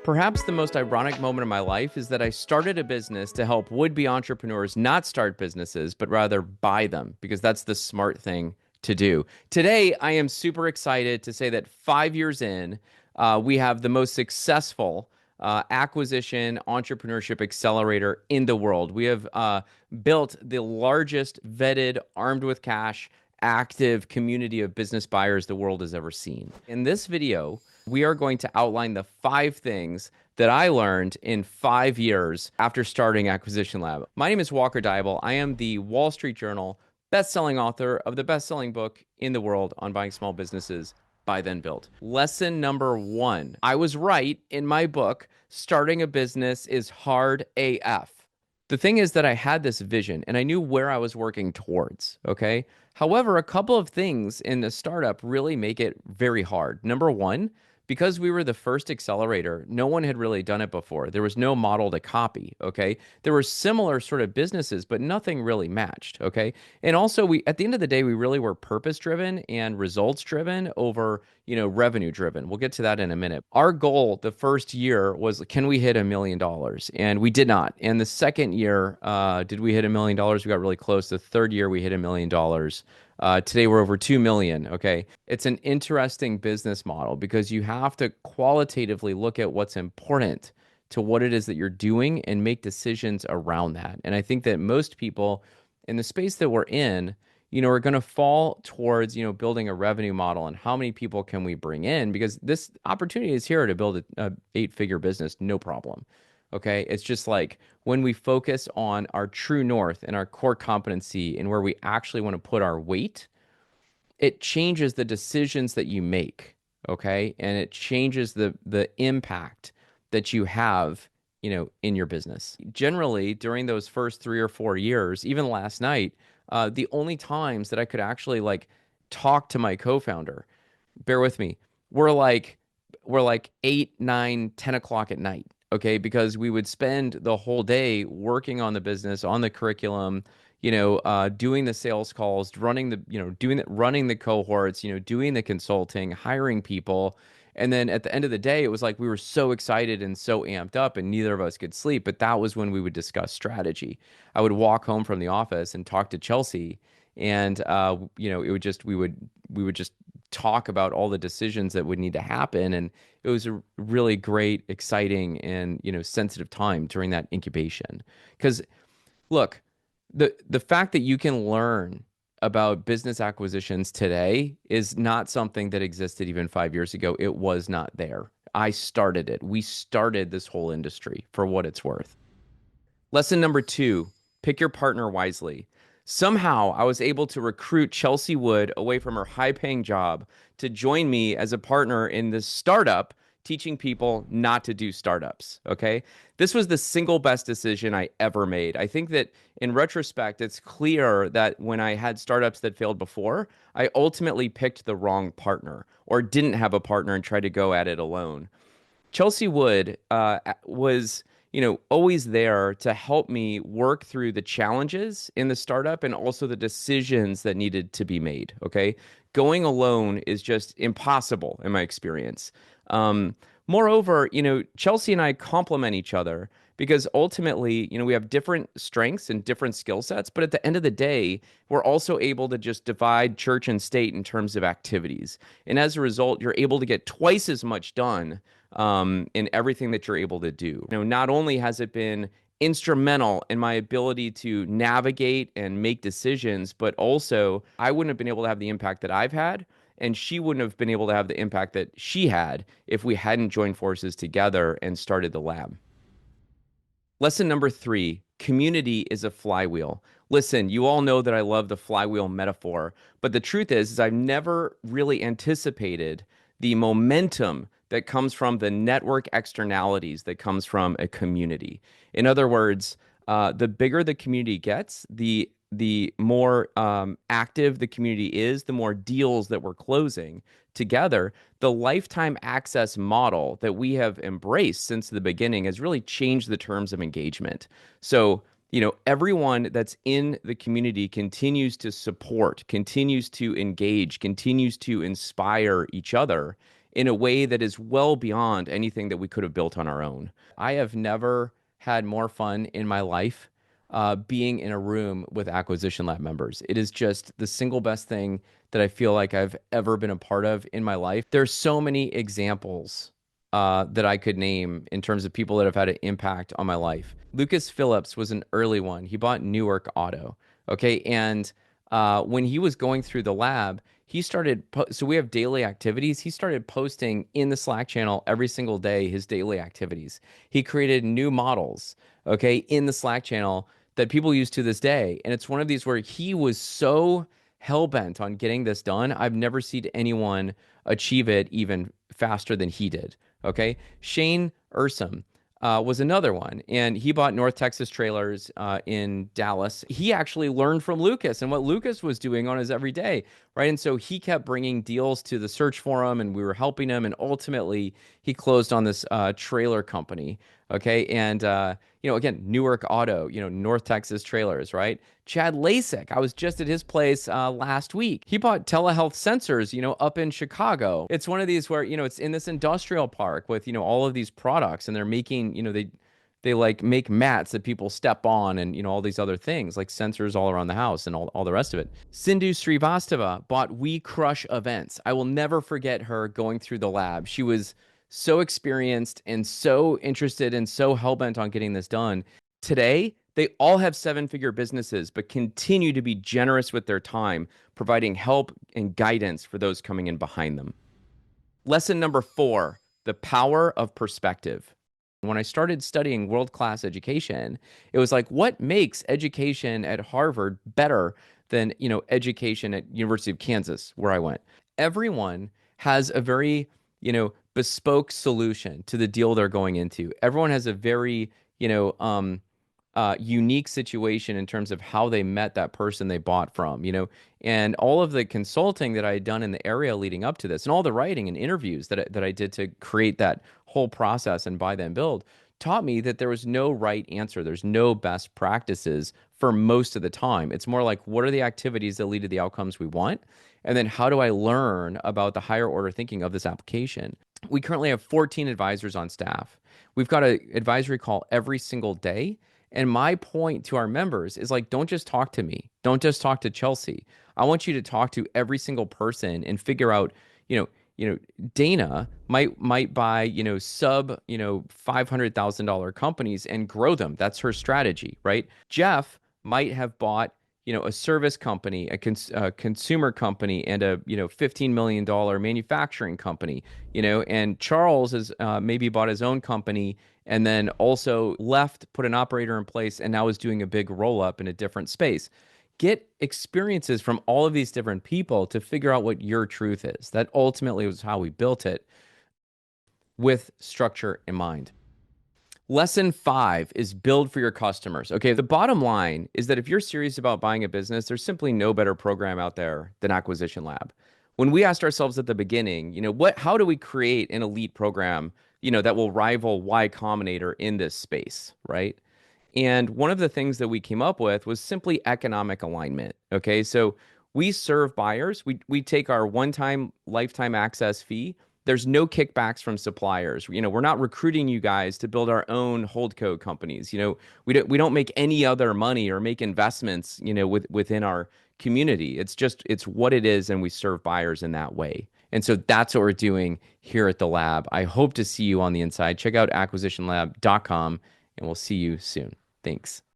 Perhaps the most ironic moment of my life is that I started a business to help would-be entrepreneurs not start businesses, but rather buy them, because that's the smart thing to do. Today, I am super excited to say that 5 years in, we have the most successful acquisition entrepreneurship accelerator in the world. We have built the largest vetted, armed with cash, active community of business buyers the world has ever seen. In this video, we are going to outline the 5 things that I learned in 5 years after starting Acquisition Lab. My name is Walker Dybel. I am the Wall Street Journal best-selling author of the best-selling book in the world on buying small businesses, Buy Then Build. Lesson number 1. I was right in my book. Starting a business is hard AF. The thing is that I had this vision and I knew where I was working towards, okay? However, a couple of things in the startup really make it very hard. Number one, because we were the first accelerator, no one had really done it before. There was no model to copy, okay? There were similar sort of businesses, but nothing really matched, okay? And also we at the end of the day, we really were purpose driven and results driven over, revenue driven. We'll get to that in a minute. Our goal the first year was, can we hit $1 million? And we did not. And the second year, did we hit $1 million? We got really close. The third year, we hit $1 million. Today we're over 2 million. Okay. It's an interesting business model because you have to qualitatively look at what's important to what it is that you're doing and make decisions around that. And I think that most people in the space that we're in, are going to fall towards, building a revenue model and how many people can we bring in, because this opportunity is here to build a 8-figure business, no problem. Okay. It's just like when we focus on our true north and our core competency and where we actually want to put our weight, it changes the decisions that you make. Okay. And it changes the impact that you have, in your business. Generally, during those first 3 or 4 years, even last night, the only times that I could actually talk to my co-founder, bear with me, we're like 8, 9, 10 o'clock at night. Okay, because we would spend the whole day working on the business, on the curriculum, doing the sales calls, running the cohorts, doing the consulting, hiring people. And then at the end of the day, it was like we were so excited and so amped up and neither of us could sleep. But that was when we would discuss strategy. I would walk home from the office and talk to Chelsea, and we would just talk about all the decisions that would need to happen. And it was a really great, exciting, and sensitive time during that incubation. Because look, the fact that you can learn about business acquisitions today is not something that existed even 5 years ago. It was not there. I started it. We started this whole industry, for what it's worth. Lesson number 2, pick your partner wisely. Somehow I was able to recruit Chelsea Wood away from her high-paying job to join me as a partner in this startup, teaching people not to do startups, okay? This was the single best decision I ever made. I think that in retrospect, it's clear that when I had startups that failed before, I ultimately picked the wrong partner or didn't have a partner and tried to go at it alone. Chelsea Wood was, always there to help me work through the challenges in the startup and also the decisions that needed to be made. Okay. Going alone is just impossible in my experience. Moreover, Chelsea and I complement each other because ultimately, we have different strengths and different skill sets, but at the end of the day, we're also able to just divide church and state in terms of activities. And as a result, you're able to get twice as much done in everything that you're able to do. Not only has it been instrumental in my ability to navigate and make decisions, but also I wouldn't have been able to have the impact that I've had, and she wouldn't have been able to have the impact that she had if we hadn't joined forces together and started the lab. Lesson number 3, community is a flywheel. Listen, you all know that I love the flywheel metaphor, but the truth is I've never really anticipated the momentum that comes from the network externalities that comes from a community. In other words, the bigger the community gets, the more active the community is, the more deals that we're closing together. The lifetime access model that we have embraced since the beginning has really changed the terms of engagement. So, everyone that's in the community continues to support, continues to engage, continues to inspire each other. in a way that is well beyond anything that we could have built on our own. I have never had more fun in my life being in a room with Acquisition Lab members. It is just the single best thing that I feel like I've ever been a part of in my life. There's so many examples that I could name in terms of people that have had an impact on my life. Lucas Phillips was an early one. He bought Newark Auto. Okay. And when he was going through the lab, he started, so we have daily activities. He started posting in the Slack channel every single day his daily activities. He created new models, okay, in the Slack channel that people use to this day. And it's one of these where he was so hell bent on getting this done. I've never seen anyone achieve it even faster than he did. Okay. Shane Ursum was another one. And he bought North Texas Trailers in Dallas. He actually learned from Lucas and what Lucas was doing on his everyday, right? And so he kept bringing deals to the search forum and we were helping him. And ultimately, he closed on this trailer company. Okay. And, again, Newark Auto, North Texas Trailers, right? Chad Lasik, I was just at his place last week. He bought telehealth sensors, up in Chicago. It's one of these where, it's in this industrial park with, all of these products and they're making, they like make mats that people step on and, all these other things like sensors all around the house and all the rest of it. Sindhu Srivastava bought We Crush Events. I will never forget her going through the lab. She was so experienced and so interested and so hell-bent on getting this done. Today, they all have seven-figure businesses, but continue to be generous with their time, providing help and guidance for those coming in behind them. Lesson number 4, the power of perspective. When I started studying world-class education, it was like, what makes education at Harvard better than, education at University of Kansas, where I went? Everyone has a very, bespoke solution to the deal they're going into. Everyone has a very, unique situation in terms of how they met that person they bought from, and all of the consulting that I had done in the area leading up to this and all the writing and interviews that I did to create that whole process and buy then build taught me that there was no right answer. There's no best practices for most of the time. It's more like, what are the activities that lead to the outcomes we want? And then how do I learn about the higher order thinking of this application? We currently have 14 advisors on staff. We've got an advisory call every single day. And my point to our members is like, don't just talk to me. Don't just talk to Chelsea. I want you to talk to every single person and figure out, Dana might buy, sub, $500,000 companies and grow them. That's her strategy, right? Jeff might have bought, a service company, a consumer company, and a, $15 million manufacturing company, and Charles has maybe bought his own company and then also left, put an operator in place, and now is doing a big roll up in a different space. Get experiences from all of these different people to figure out what your truth is. That ultimately was how we built it with structure in mind. Lesson 5 is build for your customers. Okay, the bottom line is that if you're serious about buying a business, there's simply no better program out there than Acquisition Lab. When we asked ourselves at the beginning, how do we create an elite program, that will rival Y Combinator in this space, right? And one of the things that we came up with was simply economic alignment. Okay, so we serve buyers. We take our one-time lifetime access fee. There's no kickbacks from suppliers. We're not recruiting you guys to build our own holdco companies. We don't make any other money or make investments, within our community. It's what it is, and we serve buyers in that way. And so that's what we're doing here at the lab. I hope to see you on the inside. Check out acquisitionlab.com, and we'll see you soon. Thanks.